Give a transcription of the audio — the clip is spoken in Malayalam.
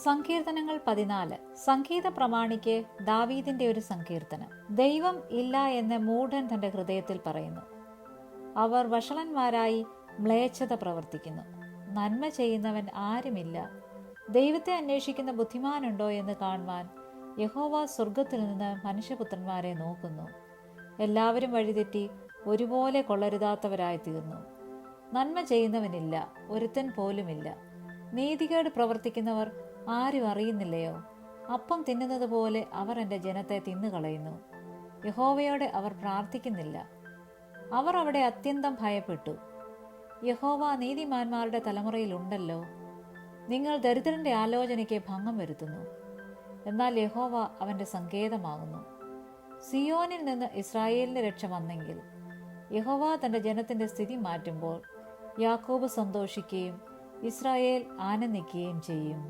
സങ്കീർത്തനങ്ങൾ 14. സംഗീത പ്രമാണിക്ക് ദാവീദിന്റെ ഒരു സങ്കീർത്തനം. ദൈവം ഇല്ല എന്ന് മൂഢൻ തന്റെ ഹൃദയത്തിൽ പറയുന്നു. അവർ വഷളന്മാരായി മ്ലേച്ഛത പ്രവർത്തിക്കുന്നു. നന്മ ചെയ്യുന്നവൻ ആരുമില്ല. ദൈവത്തെ അന്വേഷിക്കുന്ന ബുദ്ധിമാനുണ്ടോ എന്ന് കാണുവാൻ യഹോവ സ്വർഗത്തിൽ നിന്ന് മനുഷ്യപുത്രന്മാരെ നോക്കുന്നു. എല്ലാവരും വഴിതെറ്റി ഒരുപോലെ കൊള്ളരുതാത്തവരായി തീർന്നു. നന്മ ചെയ്യുന്നവനില്ല, ഒരുത്തൻ പോലുമില്ല. നീതികേട് പ്രവർത്തിക്കുന്നവർ ആരും അറിയുന്നില്ലയോ? അപ്പം തിന്നുന്നത് പോലെ അവർ എൻ്റെ ജനത്തെ തിന്നുകളയുന്നു. യഹോവയോടെ അവർ പ്രാർത്ഥിക്കുന്നില്ല. അവർ അവിടെ അത്യന്തം ഭയപ്പെട്ടു. യഹോവ നീതിമാന്മാരുടെ തലമുറയിലുണ്ടല്ലോ. നിങ്ങൾ ദരിദ്രന്റെ ആലോചനയ്ക്ക് ഭംഗം വരുത്തുന്നു. എന്നാൽ യഹോവ അവന്റെ സങ്കേതമാകുന്നു. സിയോനിൽ നിന്ന് ഇസ്രായേലിന്റെ രക്ഷ വന്നെങ്കിൽ, യഹോവ തന്റെ ജനത്തിന്റെ സ്ഥിതി മാറ്റുമ്പോൾ യാക്കോബ് സന്തോഷിക്കുകയും ഇസ്രായേൽ ആനന്ദിക്കുകയും ചെയ്യും.